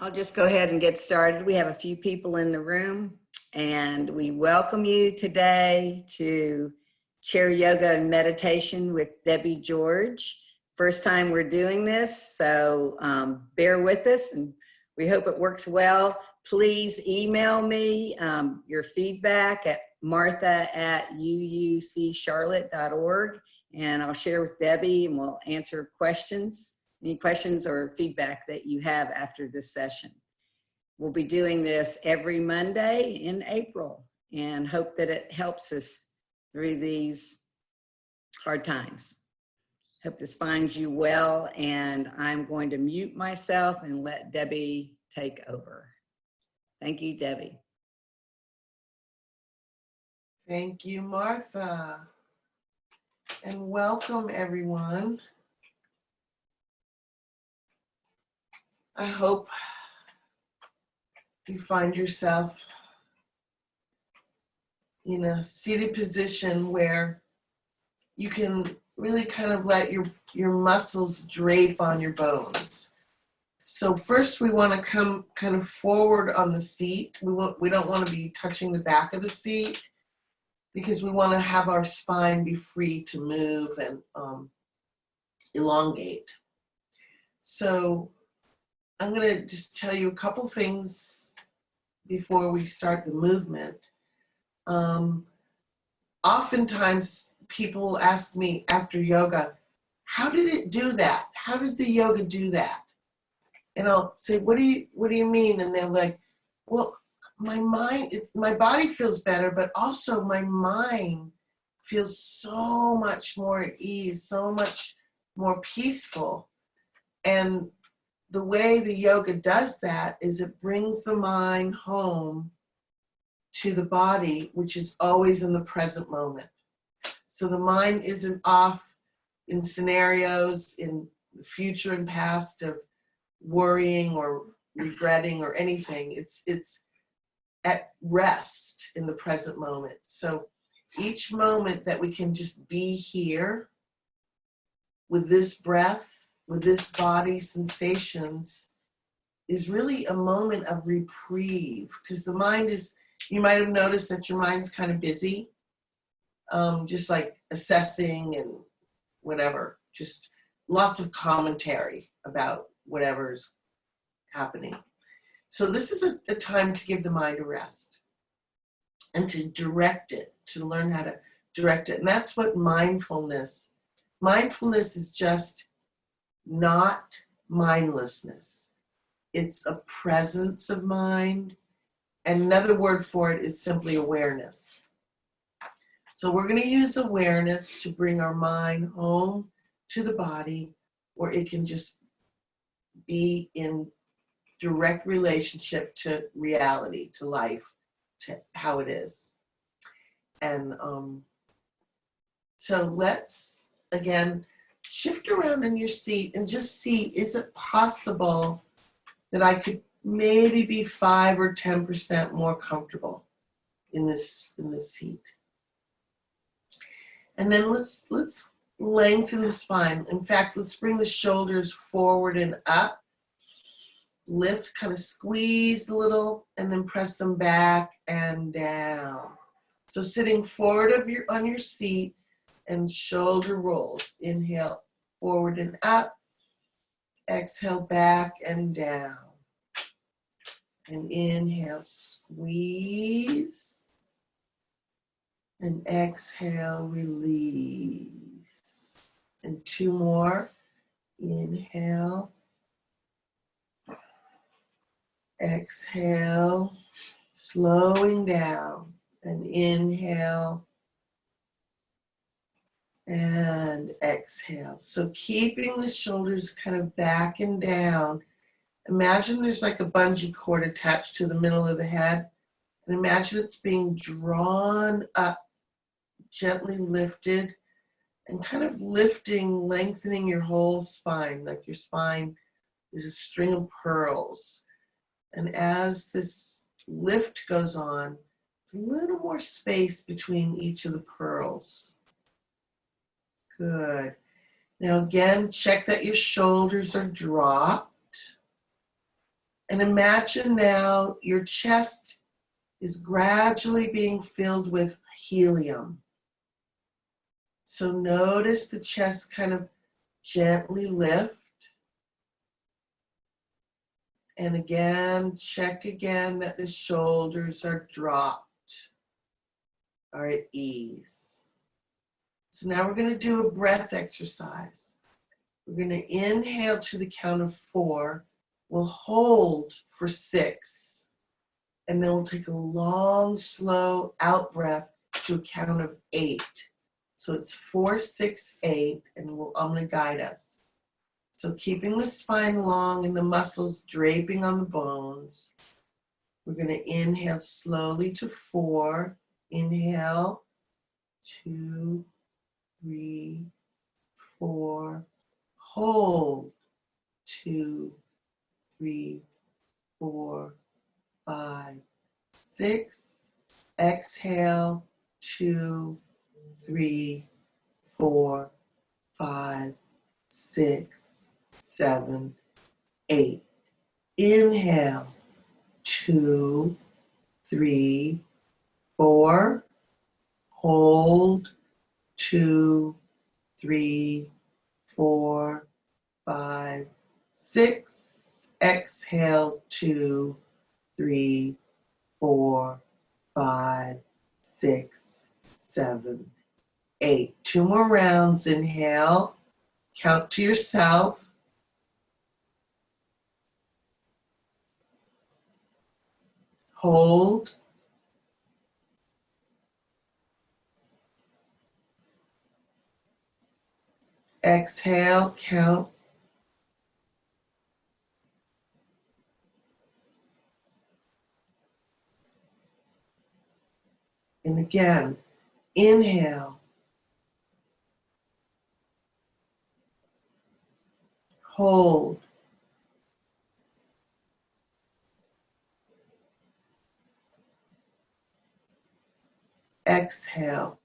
I'll just go ahead and get started. We have a few people in the room, and we welcome you today to Chair Yoga and Meditation with Debbie George. First time we're doing this, so bear with us, and we hope it works well. Please email me your feedback at martha@uuccharlotte.org, and I'll share with Debbie, and we'll answer questions. Any questions or feedback that you have after this session. We'll be doing this every Monday in April and hope that it helps us through these hard times. Hope this finds you well, and I'm going to mute myself and let Debbie take over. Thank you, Debbie. Thank you, Martha. And welcome, everyone. I hope you find yourself in a seated position where you can really kind of let your muscles drape on your bones. So first we want to come kind of forward on the seat. We don't want to be touching the back of the seat because we want to have our spine be free to move and elongate. So I'm going to just tell you a couple things before we start the movement. Oftentimes people will ask me after yoga, how did it do that? How did the yoga do that? And I'll say, what do you mean? And they're like, well, my body feels better, but also my mind feels so much more at ease, so much more peaceful. And the way the yoga does that is it brings the mind home to the body, which is always in the present moment. So the mind isn't off in scenarios in the future and past of worrying or regretting or anything. It's at rest in the present moment. So each moment that we can just be here with this breath, with this body sensations, is really a moment of reprieve, because the mind is, you might have noticed that your mind's kind of busy, just like assessing and whatever, just lots of commentary about whatever's happening. So this is a time to give the mind a rest and to direct it, to learn how to direct it. And that's what mindfulness is, just not mindlessness. It's a presence of mind. And another word for it is simply awareness. So we're going to use awareness to bring our mind home to the body, where it can just be in direct relationship to reality, to life, to how it is. And so let's, again, shift around in your seat and just see, is it possible that I could maybe be 5 or 10% more comfortable in this seat? And then let's lengthen the spine. In fact, let's bring the shoulders forward and up. Lift, kind of squeeze a little, and then press them back and down. So sitting forward on your seat, and shoulder rolls. Inhale, forward and up. Exhale, back and down. And inhale, squeeze. And exhale, release. And 2 more. Inhale. Exhale, slowing down. And inhale. And exhale. So keeping the shoulders kind of back and down. Imagine there's like a bungee cord attached to the middle of the head. And imagine it's being drawn up, gently lifted, and kind of lifting, lengthening your whole spine, like your spine is a string of pearls. And as this lift goes on, there's a little more space between each of the pearls. Good. Now again, check that your shoulders are dropped. And imagine now your chest is gradually being filled with helium. So notice the chest kind of gently lift. And again, check again that the shoulders are dropped, are at ease. So now we're going to do a breath exercise. We're going to inhale to the count of 4. We'll hold for 6. And then we'll take a long, slow out breath to a count of 8. So it's 4, 6, 8, and I'm going to guide us. So keeping the spine long and the muscles draping on the bones, we're going to inhale slowly to 4. Inhale, 2, 3, 4. Hold, 2, 3, 4, 5, 6. Exhale, 2, 3, 4, 5, 6, 7, 8. Inhale, 2, 3, 4. Hold, 2, 3, 4, 5, 6. Exhale, 2, 3, 4, 5, 6, 7, 8. 2 more rounds. Inhale. Count to yourself. Hold. Exhale, count. And again, inhale. Hold. Exhale.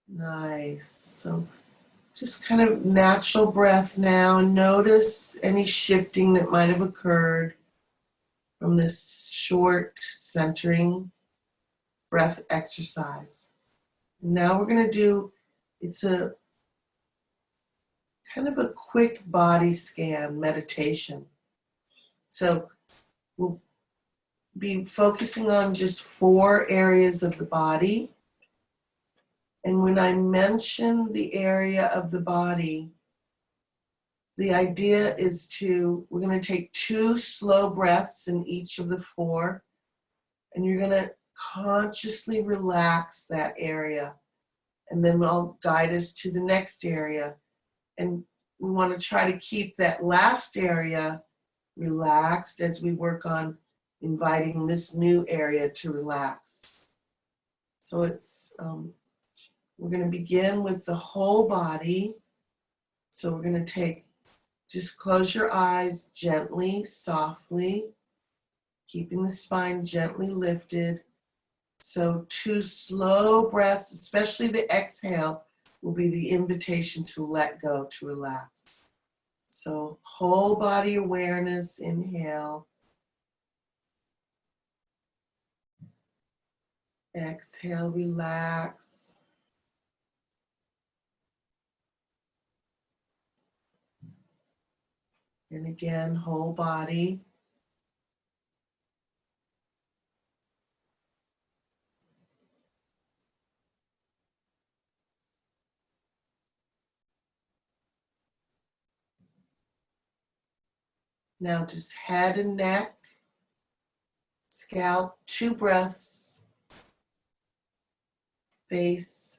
Nice. So just kind of natural breath now, and notice any shifting that might have occurred from this short centering breath exercise. Now we're going to do, it's a kind of a quick body scan meditation. So we'll be focusing on just 4 areas of the body. And when I mention the area of the body, the idea is we're going to take 2 slow breaths in each of the 4, and you're going to consciously relax that area. And then I'll guide us to the next area. And we want to try to keep that last area relaxed as we work on inviting this new area to relax. So we're going to begin with the whole body. So we're going to just close your eyes gently, softly, keeping the spine gently lifted. So 2 slow breaths, especially the exhale, will be the invitation to let go, to relax. So whole body awareness, inhale. Exhale, relax. And again, whole body. Now just head and neck, scalp, 2 breaths, face.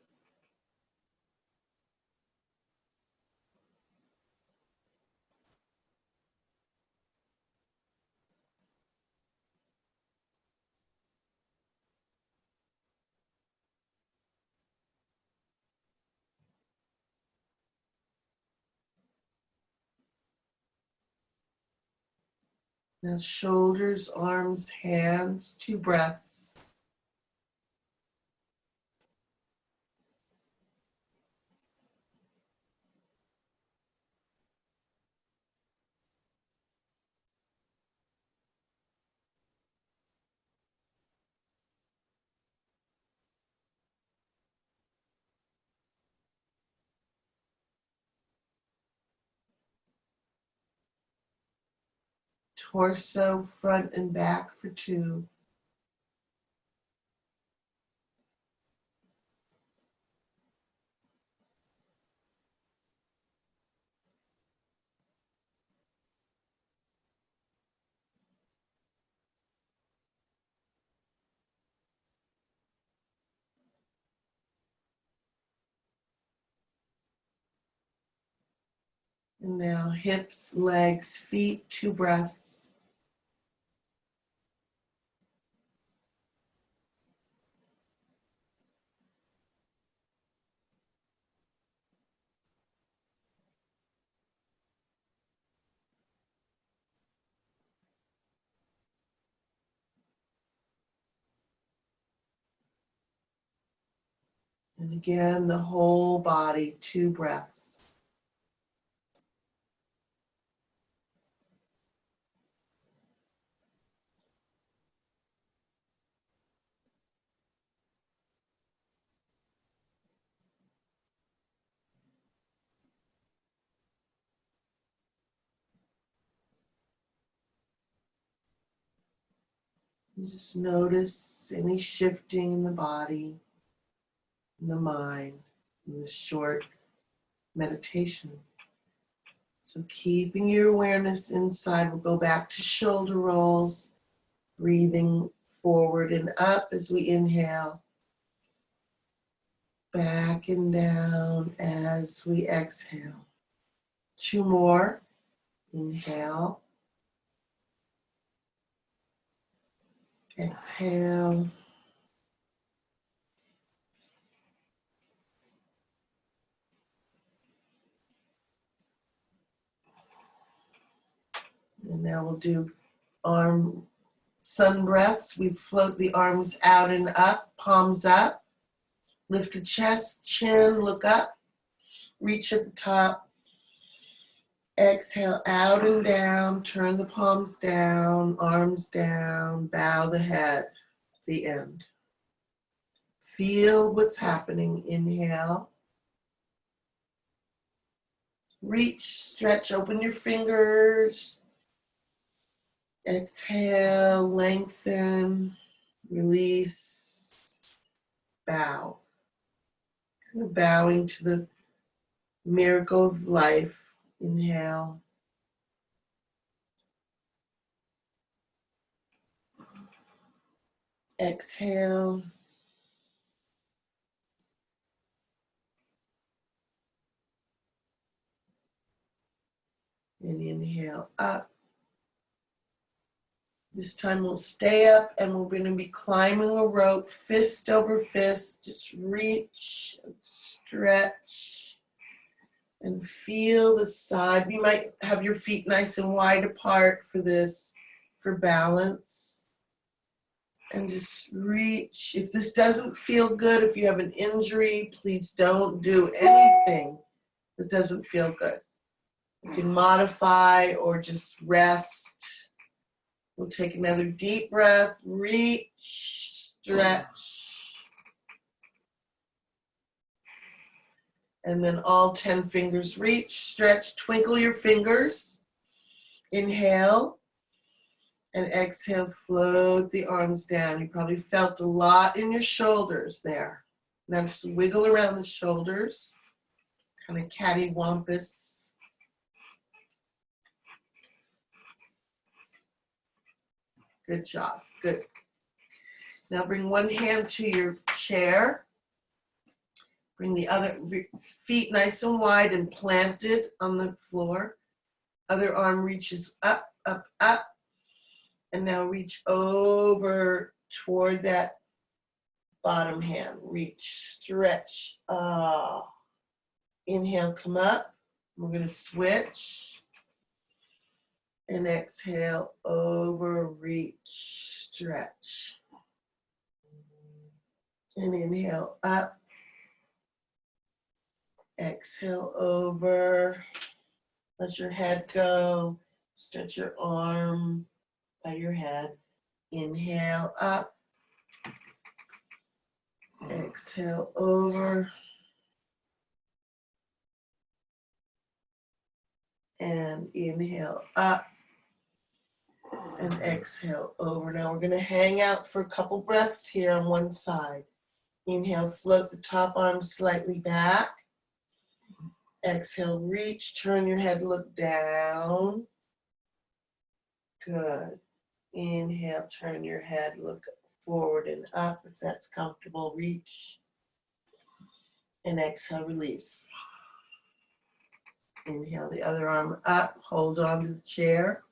Now shoulders, arms, hands, 2 breaths. torso, front and back for 2. And now hips, legs, feet, 2 breaths. And again, the whole body, 2 breaths. And just notice any shifting in the body, in the mind, in this short meditation. So keeping your awareness inside, we'll go back to shoulder rolls, breathing forward and up as we inhale, back and down as we exhale. 2 more. Inhale, exhale, and now we'll do arm sun breaths. We float the arms out and up, palms up, lift the chest, chin, look up, reach at the top. Exhale out and down, turn the palms down, arms down, bow the head at the end. Feel what's happening. Inhale. Reach, stretch, open your fingers. Exhale, lengthen, release, bow. Kind of bowing to the miracle of life. Inhale. Exhale. And inhale up. This time we'll stay up and we're going to be climbing a rope, fist over fist. Just reach and stretch and feel the side. You might have your feet nice and wide apart for this, for balance. And just reach. If this doesn't feel good, if you have an injury, please don't do anything that doesn't feel good. You can modify or just rest. We'll take another deep breath, reach, stretch. And then all 10 fingers reach, stretch, twinkle your fingers. Inhale and exhale, float the arms down. You probably felt a lot in your shoulders there. Now just wiggle around the shoulders, kind of cattywampus. Good job, good. Now bring one hand to your chair. Bring the other feet nice and wide and planted on the floor. Other arm reaches up, up, up. And now reach over toward that bottom hand. Reach, stretch. Inhale, come up. We're going to switch. And exhale, over, reach, stretch. And inhale, up. Exhale, over. Let your head go. Stretch your arm by your head. Inhale, up. Exhale, over. And inhale, up. And exhale over. Now we're going to hang out for a couple breaths here on one side. Inhale, float the top arm slightly back. Exhale, reach, turn your head, look down. Good. Inhale, turn your head, look forward and up if that's comfortable. Reach. And exhale, release. Inhale, the other arm up, hold on to the chair.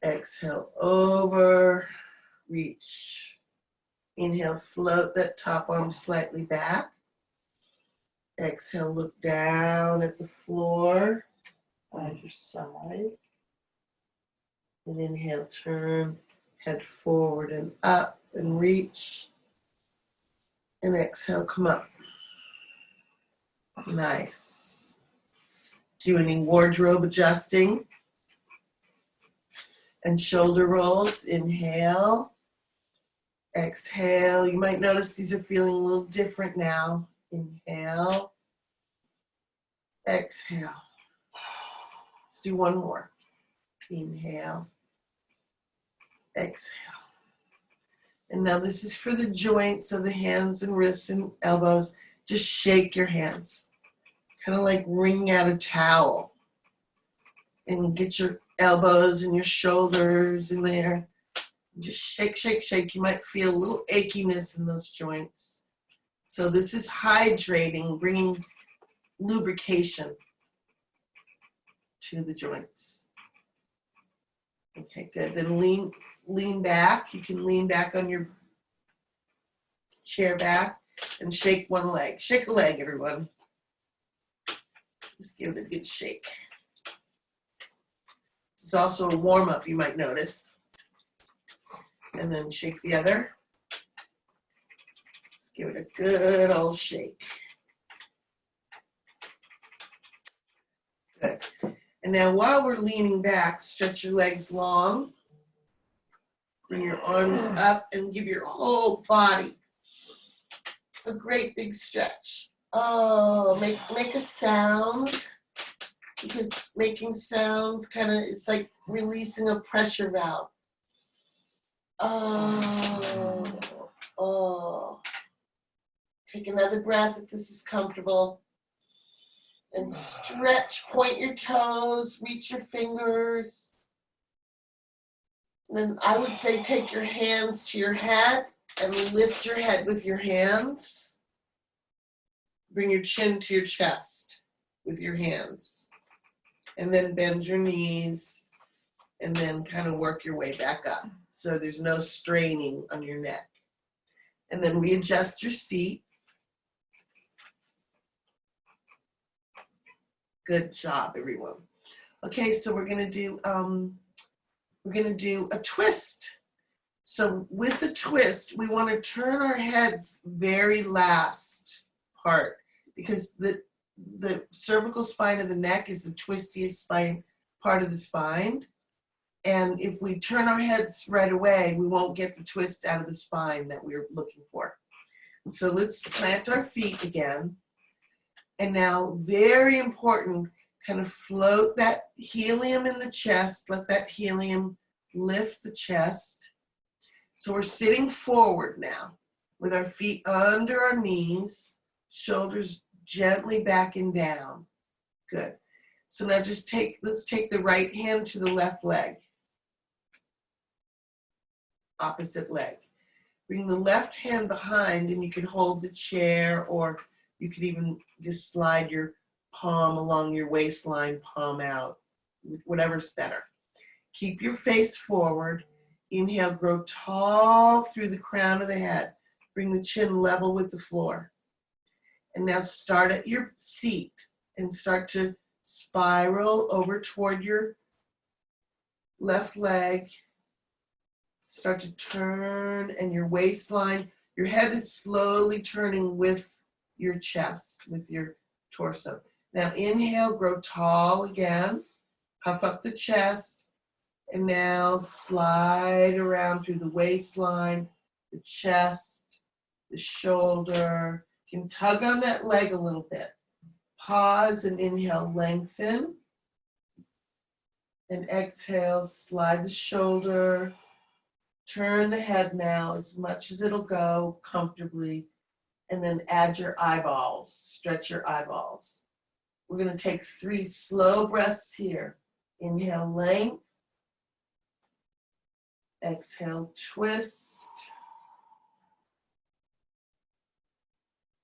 Exhale, over, reach. Inhale, float that top arm slightly back. Exhale, look down at the floor by your side. And inhale, turn, head forward and up and reach. And exhale, come up. Nice. Do any wardrobe adjusting and shoulder rolls. Inhale. Exhale. You might notice these are feeling a little different now. Inhale. Exhale. Let's do one more. Inhale. Exhale. And now this is for the joints of the hands and wrists and elbows. Just shake your hands. Kind of like wringing out a towel. And get your elbows and your shoulders in there. Just shake, shake, shake. You might feel a little achiness in those joints. So this is hydrating, bringing lubrication to the joints. Okay, good. Then lean back. You can lean back on your chair back and shake one leg. Shake a leg, everyone. Just give it a good shake. This is also a warm-up, you might notice. And then shake the other. Just give it a good old shake. Good. And now while we're leaning back, stretch your legs long. Bring your arms up and give your whole body a great big stretch. Oh, make a sound, because making sounds kind of, it's like releasing a pressure valve. Oh, oh. Take another breath if this is comfortable. And stretch, point your toes, reach your fingers. And then I would say take your hands to your head and lift your head with your hands. Bring your chin to your chest with your hands. And then bend your knees and then kind of work your way back up. So there's no straining on your neck. And then readjust your seat. Good job, everyone. Okay, so we're gonna do a twist. So with the twist, we want to turn our heads very last part, because the cervical spine of the neck is the twistiest spine part of the spine. And if we turn our heads right away, we won't get the twist out of the spine that we're looking for. So let's plant our feet again. And now, very important, kind of float that helium in the chest. Let that helium lift the chest. So we're sitting forward now with our feet under our knees, shoulders gently back and down. Good. So now let's take the right hand to the left leg. Opposite leg. Bring the left hand behind, and you can hold the chair, or you could even just slide your palm along your waistline, palm out, whatever's better. Keep your face forward. Inhale, grow tall through the crown of the head. Bring the chin level with the floor. And now start at your seat and start to spiral over toward your left leg. Start to turn, and your waistline, your head is slowly turning with your chest, with your torso. Now inhale, grow tall again, puff up the chest, and now slide around through the waistline, the chest, the shoulder. You can tug on that leg a little bit. Pause and inhale, lengthen. And exhale, slide the shoulder. Turn the head now as much as it'll go comfortably. And then add your eyeballs. Stretch your eyeballs. We're going to take 3 slow breaths here. Inhale, length. Exhale, twist.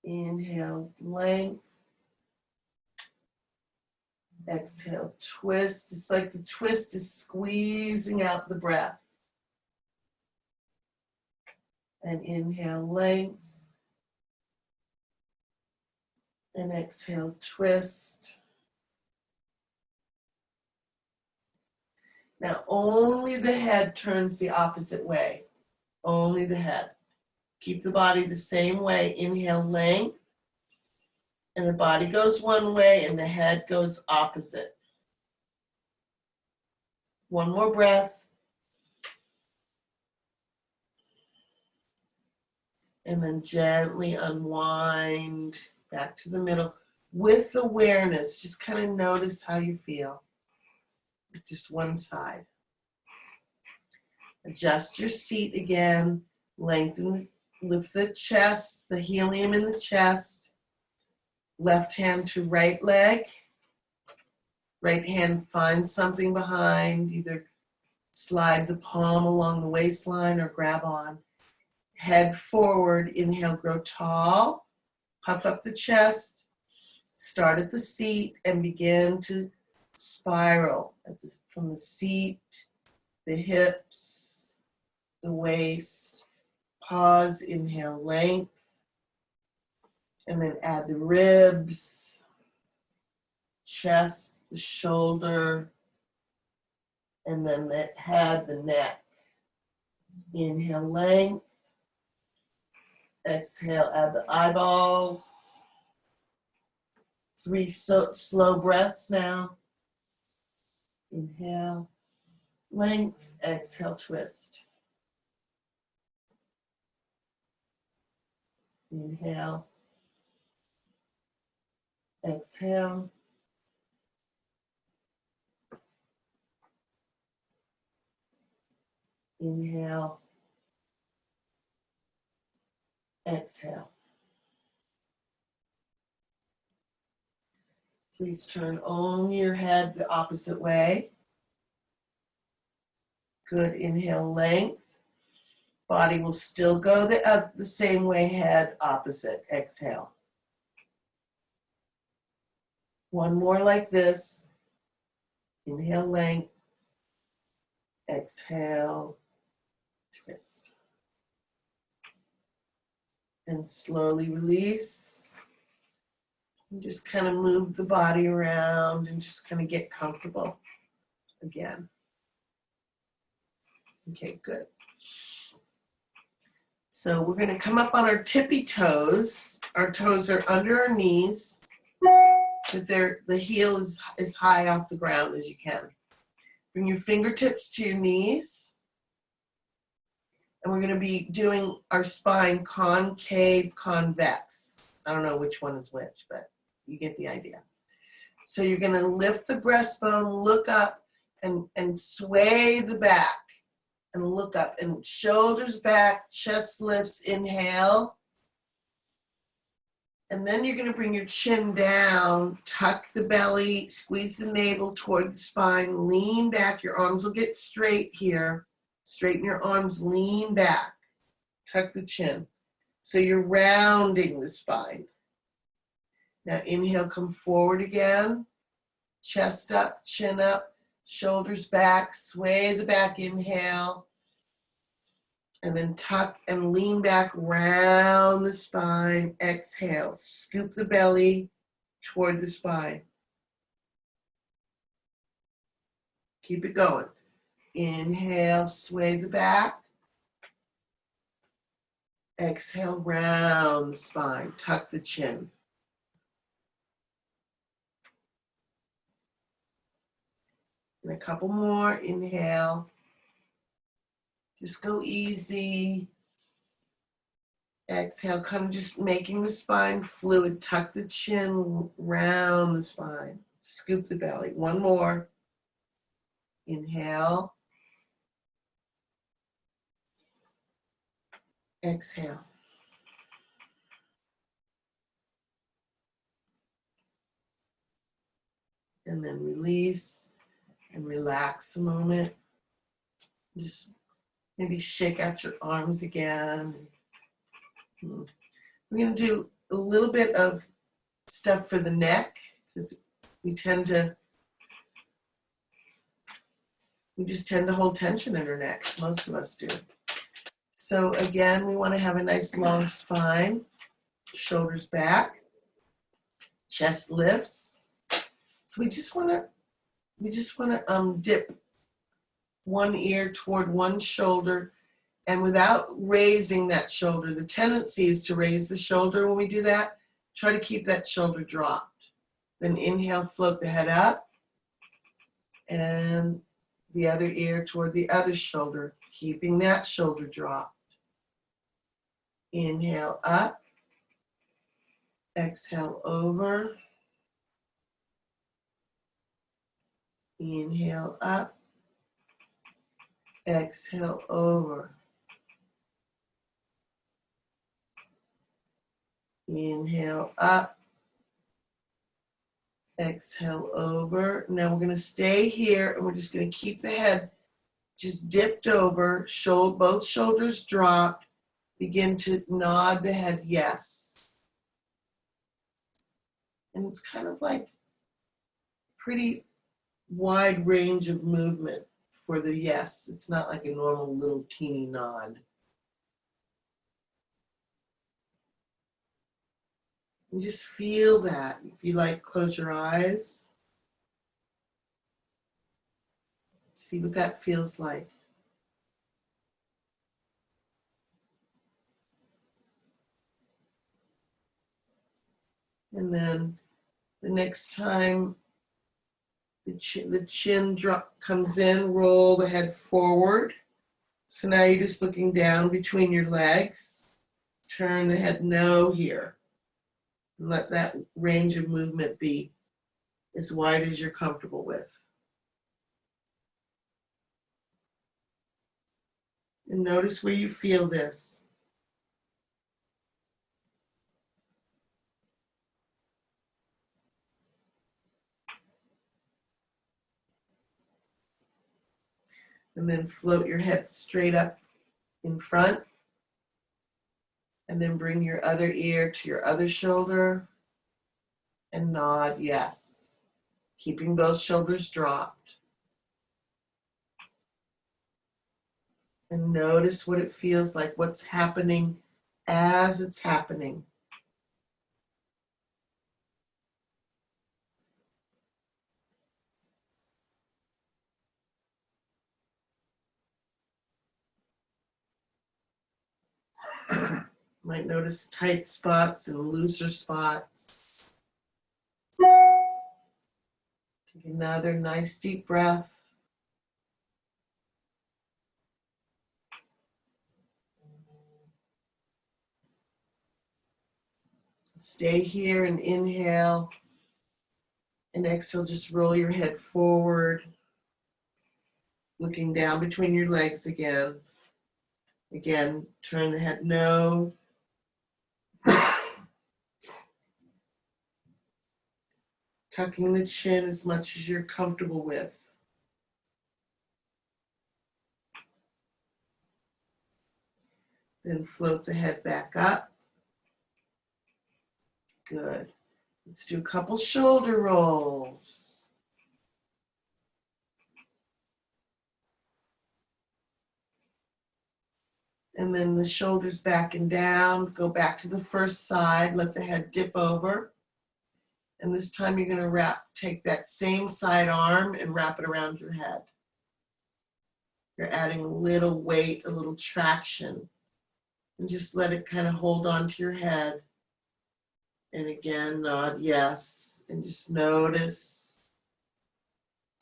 Inhale, length. Exhale, twist. It's like the twist is squeezing out the breath. And inhale, length. And exhale, twist. Now, only the head turns the opposite way. Only the head. Keep the body the same way. Inhale, length. And the body goes one way and the head goes opposite. One more breath. And then gently unwind back to the middle with awareness. Just kind of notice how you feel. Just one side. Adjust your seat again. Lengthen, lift the chest, the helium in the chest. Left hand to right leg. Right hand finds something behind. Either slide the palm along the waistline or grab on. Head forward. Inhale, grow tall. Puff up the chest. Start at the seat and begin to spiral from the seat, the hips, the waist. Pause, inhale, length. And then add the ribs, chest, the shoulder, and then the head, the neck. Inhale, length. Exhale, add the eyeballs. 3 slow breaths now. Inhale, length, exhale, twist. Inhale, exhale. Inhale, exhale. Please turn only your head the opposite way. Good, inhale, length. Body will still go the same way, head opposite, exhale. One more like this. Inhale, length. Exhale, twist. And slowly release. And just kind of move the body around and just kind of get comfortable again. Okay, good. So we're going to come up on our tippy toes. Our toes are under our knees. But the heel is as high off the ground as you can. Bring your fingertips to your knees. And we're going to be doing our spine concave, convex. I don't know which one is which, but you get the idea. So you're going to lift the breastbone, look up, and sway the back. And look up. And shoulders back, chest lifts, inhale. And then you're going to bring your chin down, tuck the belly, squeeze the navel toward the spine, lean back. Your arms will get straight here. Straighten your arms, lean back, tuck the chin. So you're rounding the spine. Now inhale, come forward again. Chest up, chin up, shoulders back, sway the back, inhale. And then tuck and lean back, round the spine. Exhale, scoop the belly toward the spine. Keep it going. Inhale, sway the back. Exhale, round the spine. Tuck the chin. And a couple more. Inhale. Just go easy. Exhale, kind of just making the spine fluid. Tuck the chin, round the spine. Scoop the belly. One more. Inhale. Exhale. And then release and relax a moment. Just maybe shake out your arms again. We're going to do a little bit of stuff for the neck because we just tend to hold tension in our necks. Most of us do. So again, we want to have a nice long spine, shoulders back, chest lifts. So we just want to dip one ear toward one shoulder, and without raising that shoulder. The tendency is to raise the shoulder when we do that. Try to keep that shoulder dropped. Then inhale, float the head up, and the other ear toward the other shoulder, keeping that shoulder dropped. Inhale up, exhale over. Inhale up, exhale over. Inhale up, exhale over. Now we're going to stay here and we're just going to keep the head just dipped over, both shoulders dropped. Begin to nod the head yes. And it's kind of like pretty wide range of movement for the yes. It's not like a normal little teeny nod. And just feel that. If you like, close your eyes. See what that feels like. And then the next time the chin drop comes in, roll the head forward. So now you're just looking down between your legs. Turn the head no here. And let that range of movement be as wide as you're comfortable with. And notice where you feel this. And then float your head straight up in front. And then bring your other ear to your other shoulder and nod yes, keeping both shoulders dropped. And notice what it feels like, what's happening as it's happening. Might notice tight spots and looser spots. Take another nice deep breath. Stay here and inhale. And exhale, just roll your head forward. Looking down between your legs again. Again, turn the head no. Tucking the chin as much as you're comfortable with. Then float the head back up. Good. Let's do a couple shoulder rolls. And then the shoulders back and down. Go back to the first side. Let the head dip over. And this time you're going to take that same side arm and wrap it around your head. You're adding a little weight, a little traction. And just let it kind of hold on to your head. And again, nod yes. And just notice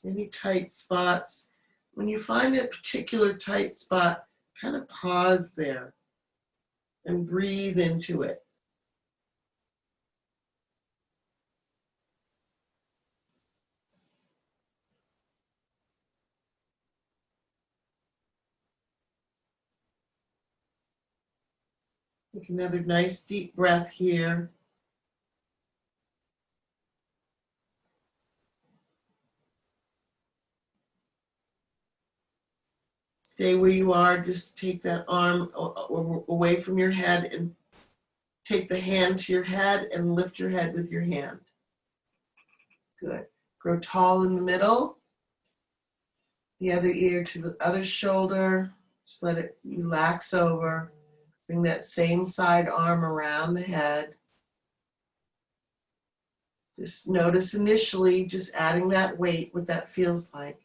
any tight spots. When you find a particular tight spot, kind of pause there and breathe into it. Take another nice deep breath here. Stay where you are. Just take that arm away from your head and take the hand to your head and lift your head with your hand. Good. Grow tall in the middle. The other ear to the other shoulder. Just let it relax over. Bring that same side arm around the head. Just notice initially, just adding that weight, what that feels like.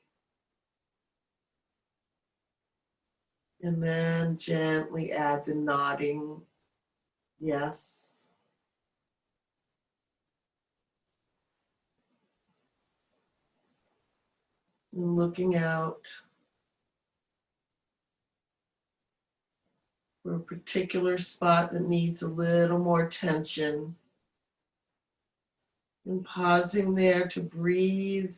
And then gently add the nodding yes. And looking out for a particular spot that needs a little more tension. And pausing there to breathe.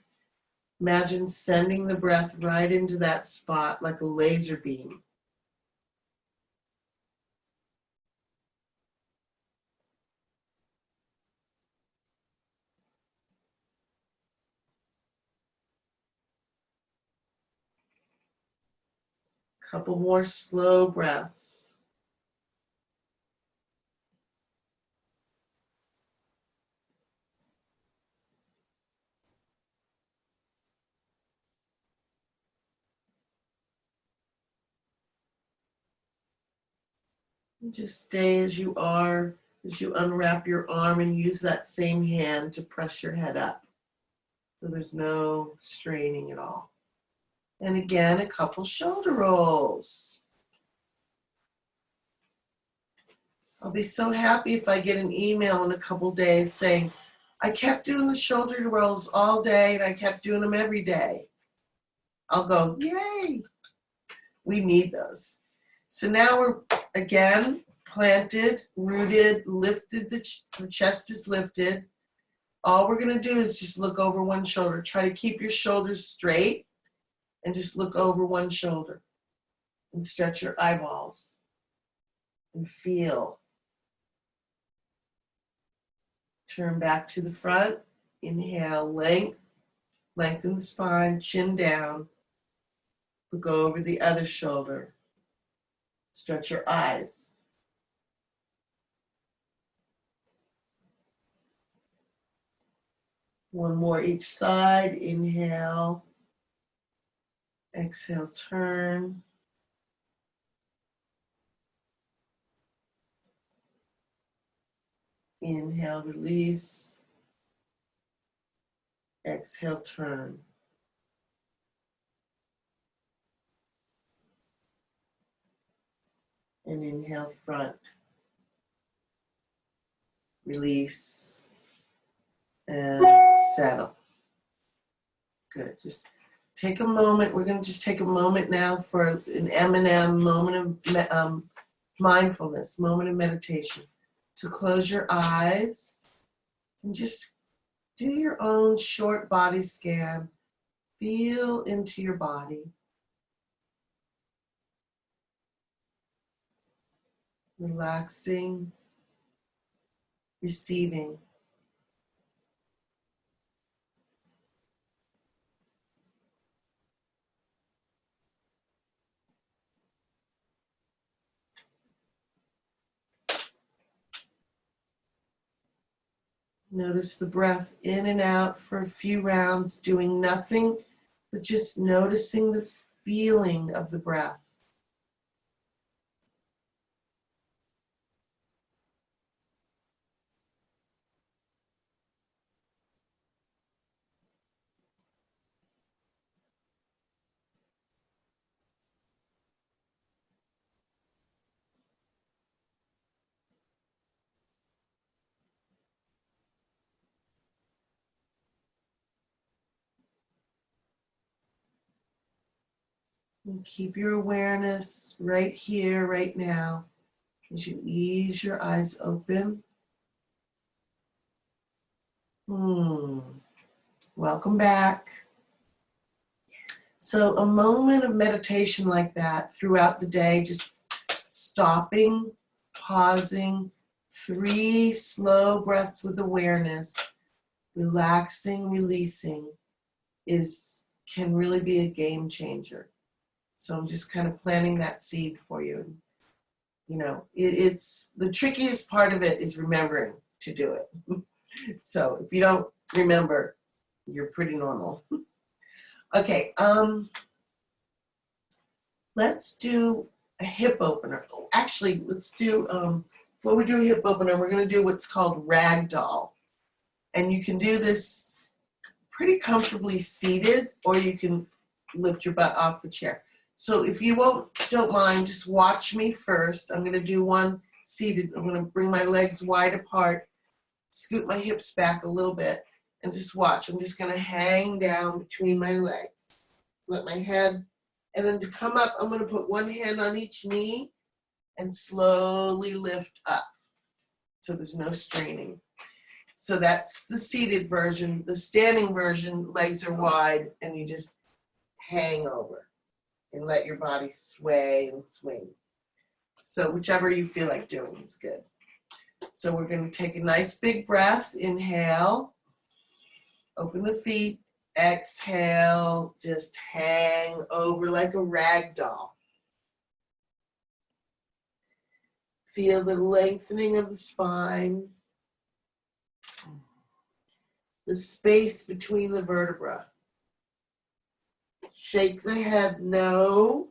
Imagine sending the breath right into that spot like a laser beam. Couple more slow breaths. And just stay as you are, as you unwrap your arm and use that same hand to press your head up. So there's no straining at all. And again, a couple shoulder rolls. I'll be so happy if I get an email in a couple days saying, I kept doing the shoulder rolls all day and I kept doing them every day. I'll go, yay. We need those. So now we're, again, planted, rooted, lifted, the chest is lifted. All we're going to do is just look over one shoulder. Try to keep your shoulders straight and just look over one shoulder. And stretch your eyeballs and feel. Turn back to the front. Inhale, lengthen the spine, chin down. Look over the other shoulder. Stretch your eyes. One more each side. Inhale. Exhale, turn. Inhale, release. Exhale, turn. And inhale, front. Release. And settle. Good. Just take a moment. We're going to just take a moment now for an M&M, moment of mindfulness, moment of meditation. So close your eyes and just do your own short body scan. Feel into your body. Relaxing, receiving. Notice the breath in and out for a few rounds, doing nothing but just noticing the feeling of the breath. And keep your awareness right here, right now, as you ease your eyes open. Welcome back. So a moment of meditation like that throughout the day, just stopping, pausing, 3 slow breaths with awareness, relaxing, releasing can really be a game changer. So I'm just kind of planting that seed for you. You know, it's the trickiest part of it is remembering to do it. So if you don't remember, you're pretty normal. Okay, let's do a hip opener. Actually, let's do, before we do a hip opener, we're going to do what's called ragdoll. And you can do this pretty comfortably seated, or you can lift your butt off the chair. So if you don't mind, just watch me first. I'm going to do one seated. I'm going to bring my legs wide apart, scoot my hips back a little bit, and just watch. I'm just going to hang down between my legs. Let my head, and then to come up, I'm going to put one hand on each knee and slowly lift up. So there's no straining. So that's the seated version. The standing version, legs are wide, and you just hang over and let your body sway and swing. So whichever you feel like doing is good. So we're going to take a nice big breath. Inhale, open the feet, exhale, just hang over like a rag doll. Feel the lengthening of the spine, the space between the vertebrae. Shake the head, no.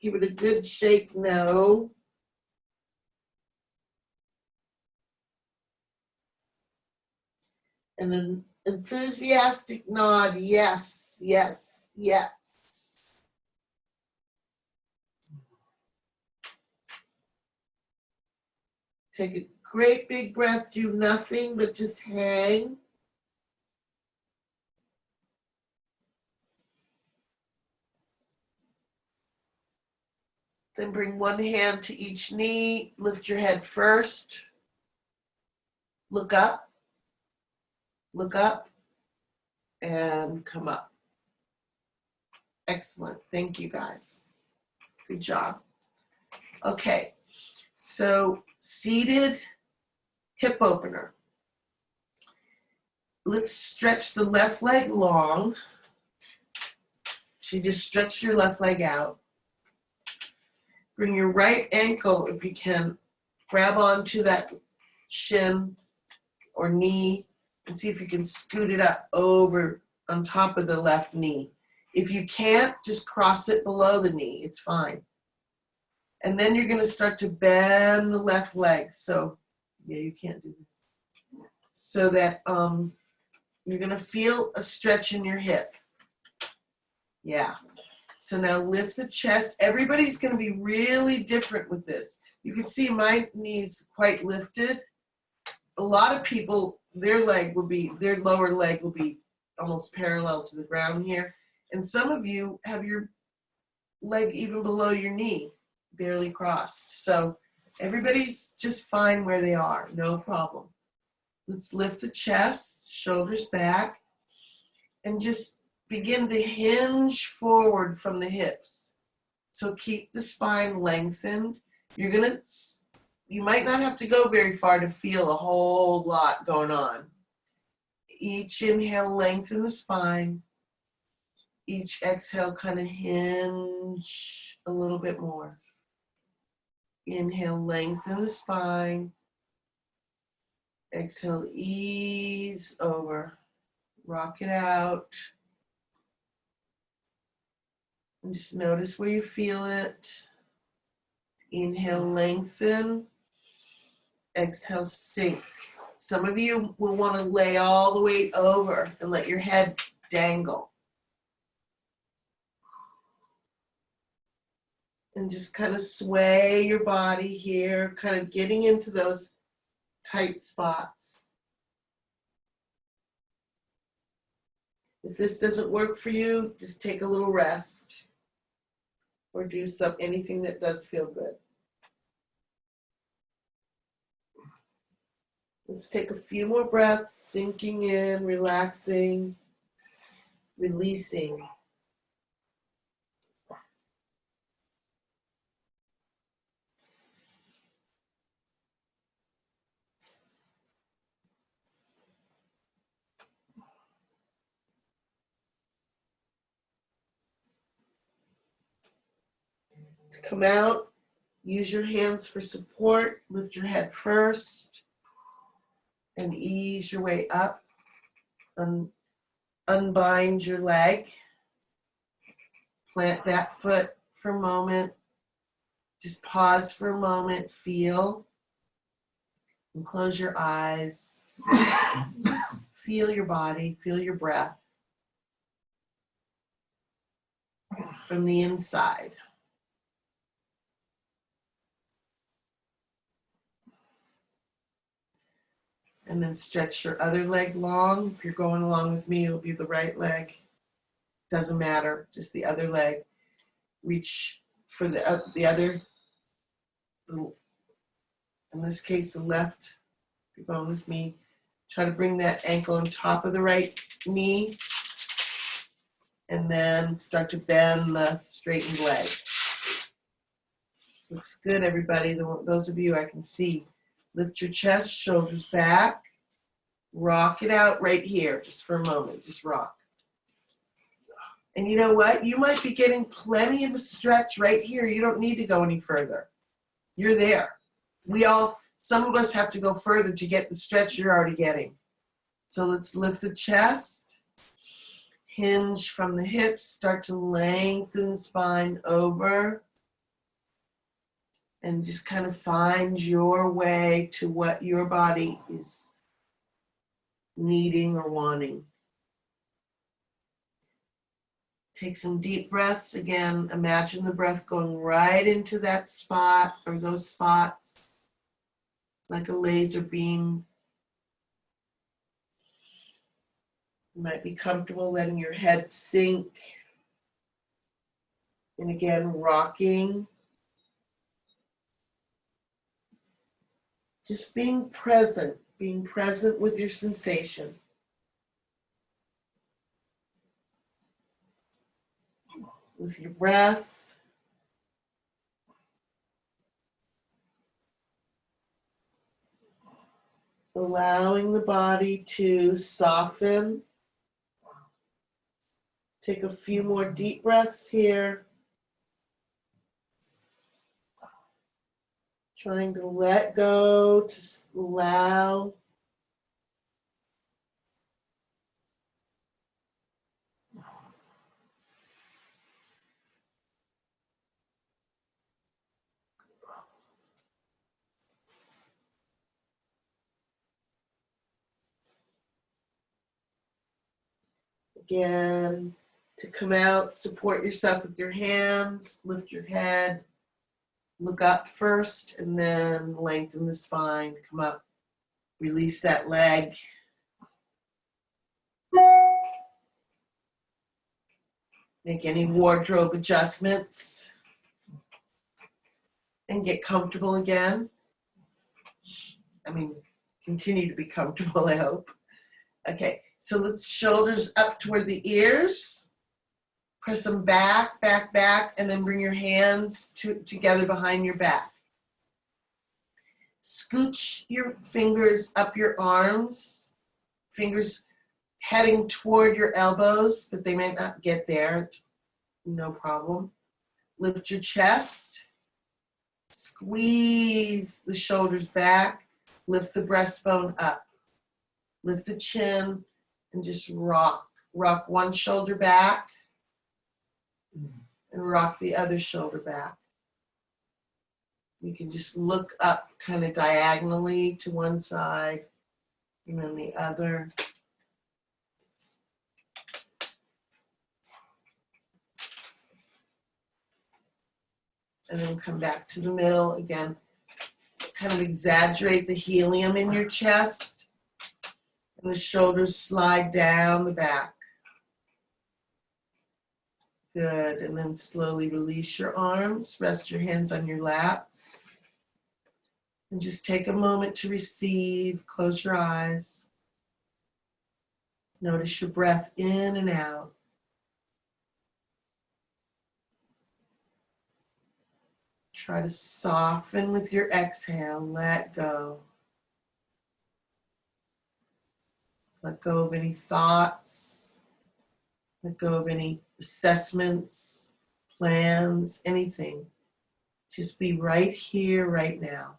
Give it a good shake, no. And an enthusiastic nod, yes, yes, yes. Take a great big breath, do nothing but just hang. Then bring one hand to each knee, lift your head first. Look up, and come up. Excellent, thank you guys. Good job. Okay, so seated hip opener. Let's stretch the left leg long. So you just stretch your left leg out. Bring your right ankle, if you can, grab onto that shin or knee and see if you can scoot it up over on top of the left knee. If you can't, just cross it below the knee. It's fine. And then you're going to start to bend the left leg. So, yeah, you can't do this. So that you're going to feel a stretch in your hip. Yeah. So now lift the chest. Everybody's going to be really different with this. You can see my knees quite lifted. A lot of people, their lower leg will be almost parallel to the ground here. And some of you have your leg even below your knee, barely crossed. So everybody's just fine where they are, no problem. Let's lift the chest, shoulders back, and just begin to hinge forward from the hips. So keep the spine lengthened. You might not have to go very far to feel a whole lot going on. Each inhale, lengthen the spine. Each exhale, kind of hinge a little bit more. Inhale, lengthen the spine. Exhale, ease over. Rock it out. And just notice where you feel it. Inhale, lengthen. Exhale, sink. Some of you will want to lay all the weight over and let your head dangle. And just kind of sway your body here, kind of getting into those tight spots. If this doesn't work for you, just take a little rest or do anything that does feel good. Let's take a few more breaths, sinking in, relaxing, releasing. Come out, use your hands for support, lift your head first, and ease your way up. Unbind your leg, plant that foot for a moment, just pause for a moment, feel, and close your eyes. Just feel your body, feel your breath from the inside. And then stretch your other leg long. If you're going along with me, it'll be the right leg. Doesn't matter, just the other leg. Reach for the other, in this case, the left. If you're going with me, try to bring that ankle on top of the right knee. And then start to bend the straightened leg. Looks good, everybody. Those of you I can see. Lift your chest, shoulders back. Rock it out right here, just for a moment. Just rock. And you know what? You might be getting plenty of a stretch right here. You don't need to go any further. You're there. Some of us have to go further to get the stretch you're already getting. So let's lift the chest. Hinge from the hips. Start to lengthen the spine over. And just kind of find your way to what your body is needing or wanting. Take some deep breaths. Again, imagine the breath going right into that spot or those spots like a laser beam. You might be comfortable letting your head sink. And again, rocking. Just being present with your sensation. With your breath. Allowing the body to soften. Take a few more deep breaths here. Trying to let go, to allow. Again, to come out, support yourself with your hands, lift your head, look up first, and then lengthen the spine, come up, release that leg. Make any wardrobe adjustments and get comfortable again. Continue to be comfortable, I hope. Okay, so let's shoulders up toward the ears. Press them back, back, back, and then bring your hands together behind your back. Scooch your fingers up your arms. Fingers heading toward your elbows, but they might not get there. It's no problem. Lift your chest. Squeeze the shoulders back. Lift the breastbone up. Lift the chin and just rock. Rock one shoulder back and rock the other shoulder back. You can just look up kind of diagonally to one side and then the other. And then come back to the middle again. Kind of exaggerate the helium in your chest. And the shoulders slide down the back. Good. And then slowly release your arms. Rest your hands on your lap. And just take a moment to receive. Close your eyes. Notice your breath in and out. Try to soften with your exhale. Let go. Let go of any thoughts. Let go of any assessments, plans, anything. Just be right here, right now.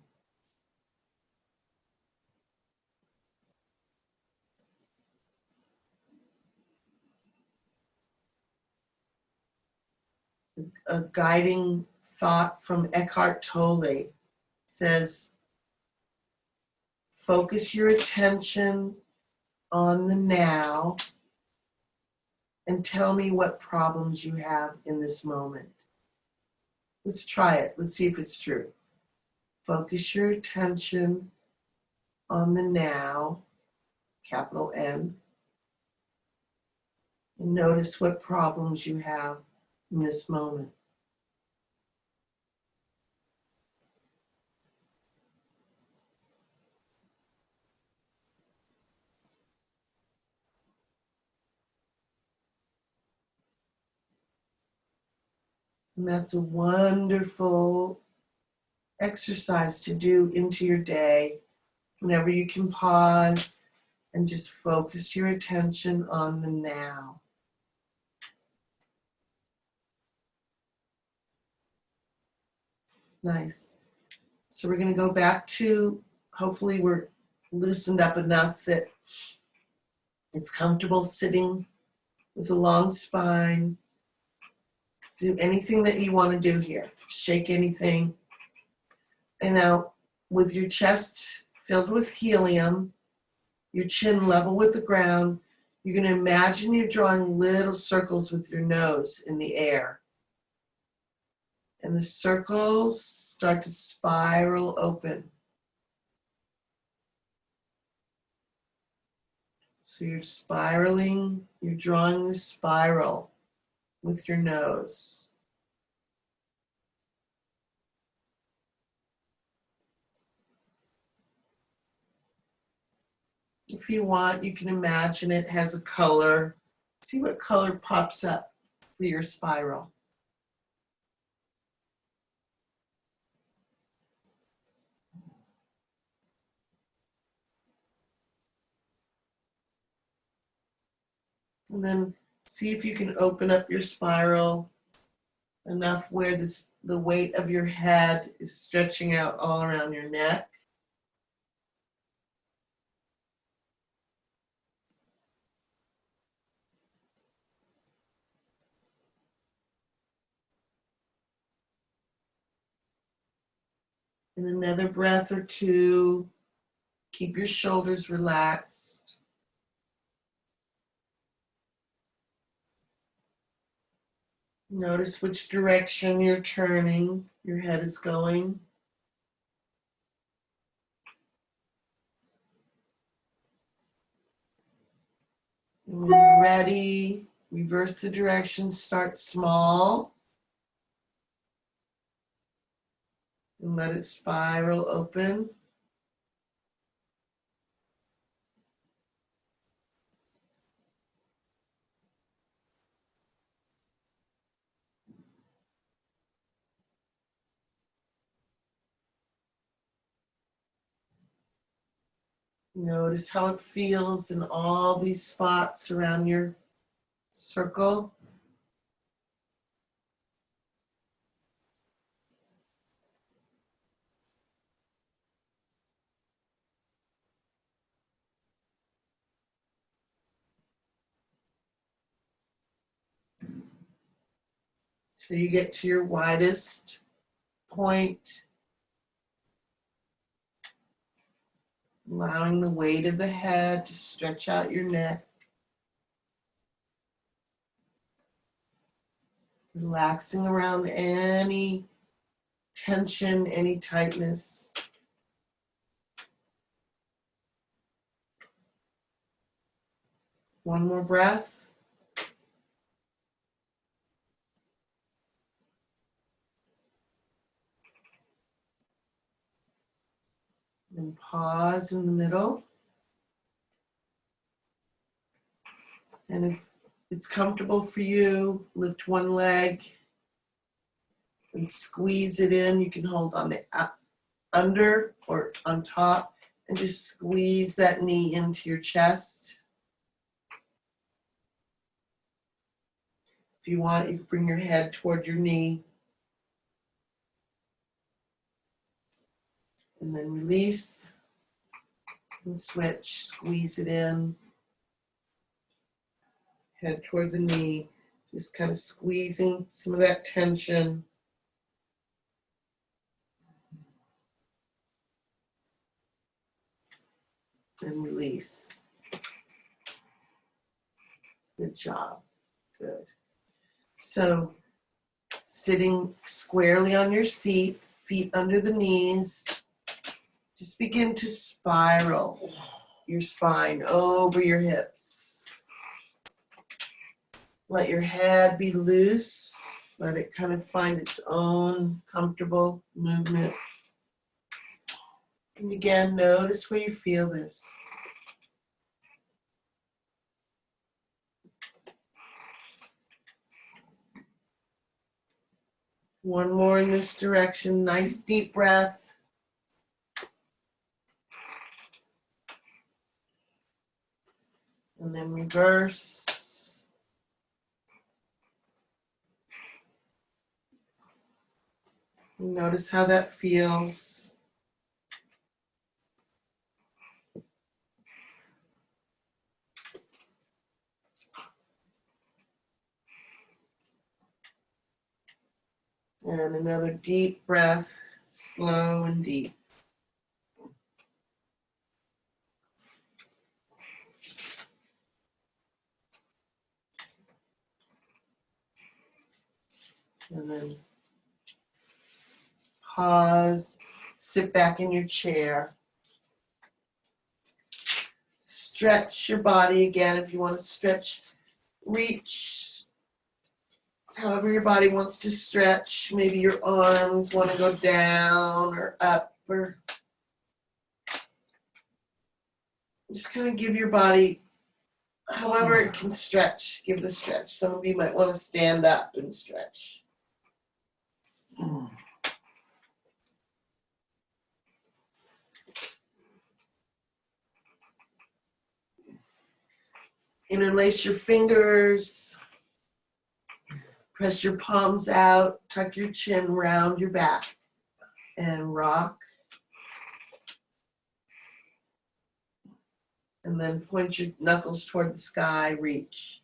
A guiding thought from Eckhart Tolle says, focus your attention on the now and tell me what problems you have in this moment. Let's try it. Let's see if it's true. Focus your attention on the now, capital N, and notice what problems you have in this moment. And that's a wonderful exercise to do into your day whenever you can pause and just focus your attention on the now. Nice. So we're going to go back to, hopefully we're loosened up enough that it's comfortable sitting with a long spine. Do anything that you want to do here. Shake anything. And now with your chest filled with helium, your chin level with the ground, you're going to imagine you're drawing little circles with your nose in the air. And the circles start to spiral open. So you're spiraling, you're drawing this spiral with your nose. If you want, you can imagine it has a color. See what color pops up for your spiral. And then see if you can open up your spiral enough where the weight of your head is stretching out all around your neck. In another breath or two, keep your shoulders relaxed. Notice which direction you're turning, your head is going. And when you're ready, reverse the direction, start small. And let it spiral open. Notice how it feels in all these spots around your circle. So you get to your widest point, allowing the weight of the head to stretch out your neck. Relaxing around any tension, any tightness. One more breath. And pause in the middle. And if it's comfortable for you, lift one leg and squeeze it in. You can hold on the under or on top and just squeeze that knee into your chest. If you want, you can bring your head toward your knee. And then release and switch. Squeeze it in. Head toward the knee. Just kind of squeezing some of that tension. And release. Good job. Good. So, sitting squarely on your seat, feet under the knees, just begin to spiral your spine over your hips. Let your head be loose. Let it kind of find its own comfortable movement. And again, notice where you feel this. One more in this direction. Nice deep breath. And then reverse. Notice how that feels. And another deep breath, slow and deep. And then pause, sit back in your chair. Stretch your body again if you want to stretch. Reach however your body wants to stretch. Maybe your arms want to go down or up, or just kind of give your body however it can stretch. Give it a stretch. Some of you might want to stand up and stretch. Interlace your fingers. Press your palms out. Tuck your chin round your back. And rock. And then point your knuckles toward the sky. Reach.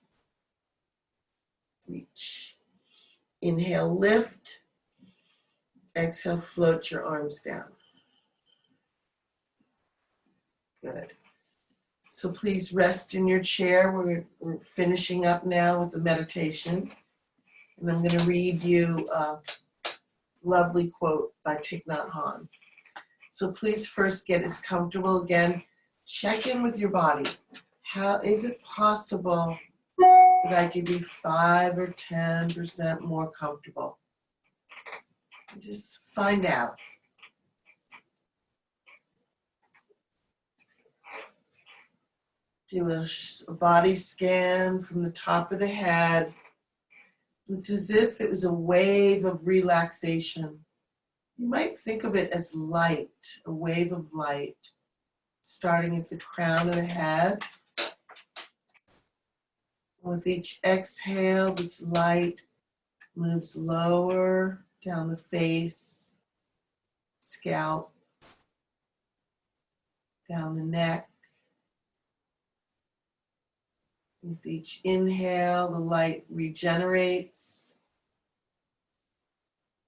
Reach. Inhale, lift. Exhale, float your arms down. Good. So please rest in your chair. We're finishing up now with the meditation. And I'm going to read you a lovely quote by Thich Nhat Hanh. So please first get as comfortable again. Check in with your body. How is it possible that I could be 5 or 10% more comfortable? Just find out. Do a body scan from the top of the head. It's as if it was a wave of relaxation. You might think of it as light, a wave of light, starting at the crown of the head. With each exhale, this light moves lower down the face, scalp, down the neck. With each inhale, the light regenerates.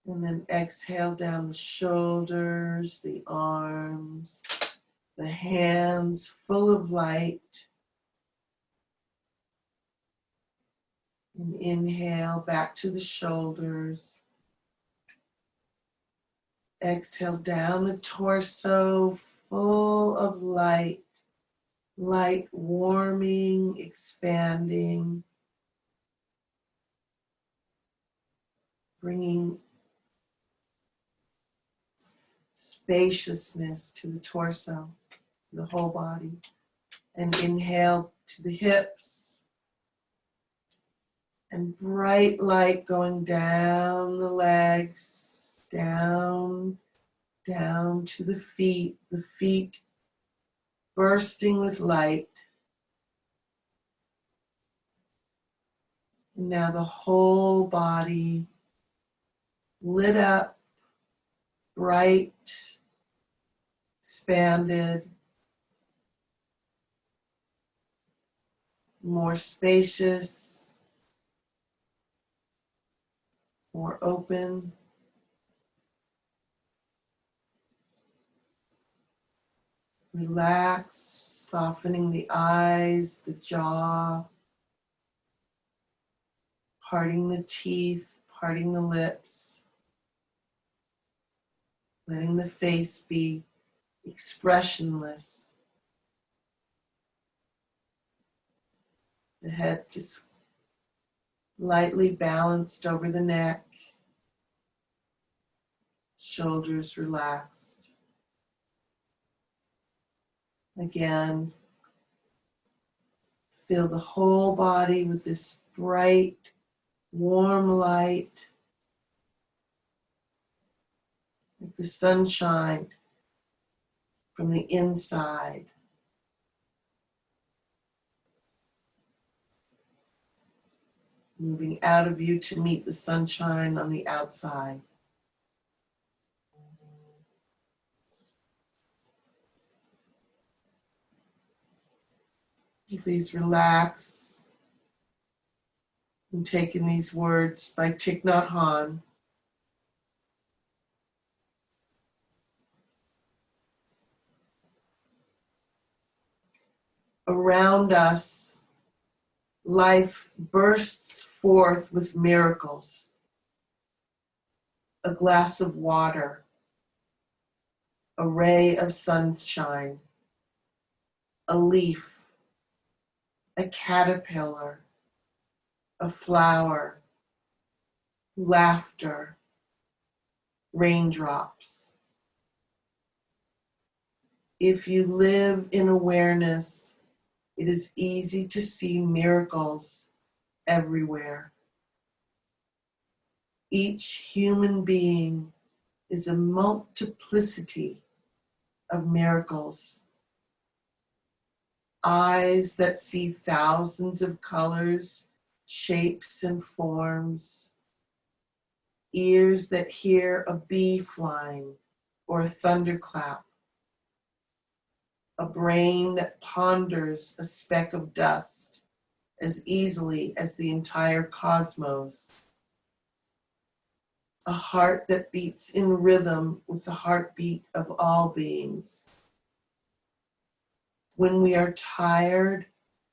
And then exhale down the shoulders, the arms, the hands, full of light. And inhale back to the shoulders. Exhale down the torso, full of light. Light warming, expanding, bringing spaciousness to the torso, the whole body. And inhale to the hips. And bright light going down the legs, down to the feet bursting with light. And now the whole body lit up, bright, expanded, more spacious, more open. Relaxed, softening the eyes, the jaw, parting the teeth, parting the lips, letting the face be expressionless. The head just lightly balanced over the neck, shoulders relaxed. Again, fill the whole body with this bright, warm light, like the sunshine from the inside. Moving out of you to meet the sunshine on the outside. Please relax and take in these words by Thich Nhat Hanh. Around us, life bursts forth with miracles. A glass of water, a ray of sunshine, a leaf, a caterpillar, a flower, laughter, raindrops. If you live in awareness, it is easy to see miracles everywhere. Each human being is a multiplicity of miracles. Eyes that see thousands of colors, shapes, and forms. Ears that hear a bee flying or a thunderclap. A brain that ponders a speck of dust as easily as the entire cosmos. A heart that beats in rhythm with the heartbeat of all beings. When we are tired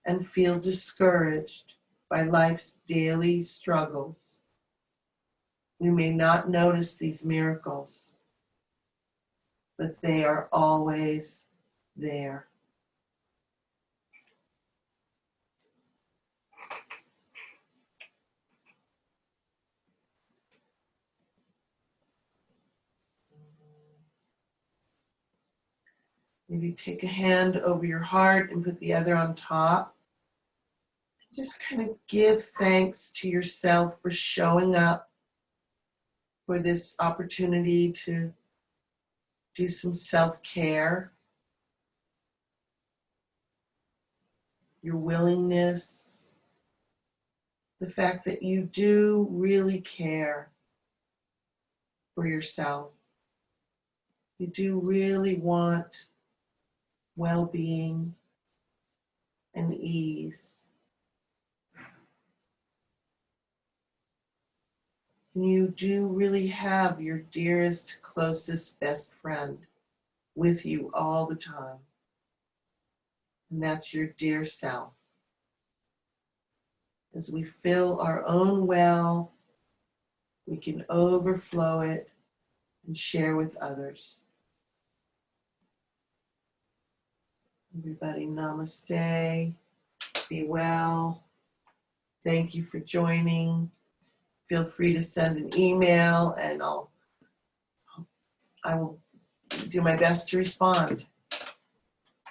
and feel discouraged by life's daily struggles, we may not notice these miracles, but they are always there. Maybe take a hand over your heart and put the other on top. Just kind of give thanks to yourself for showing up for this opportunity to do some self-care. Your willingness, the fact that you do really care for yourself. You do really want well-being and ease. And you do really have your dearest, closest, best friend with you all the time. And that's your dear self. As we fill our own well, we can overflow it and share with others. Everybody, namaste. Be well. Thank you for joining. Feel free to send an email and I will do my best to respond.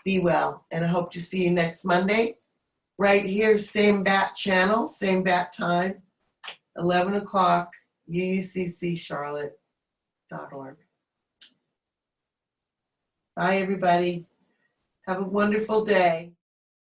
Be well, and I hope to see you next Monday. Right here, same bat channel, same bat time, 11 o'clock, UUCC-Charlotte.org. Bye, everybody. Have a wonderful day.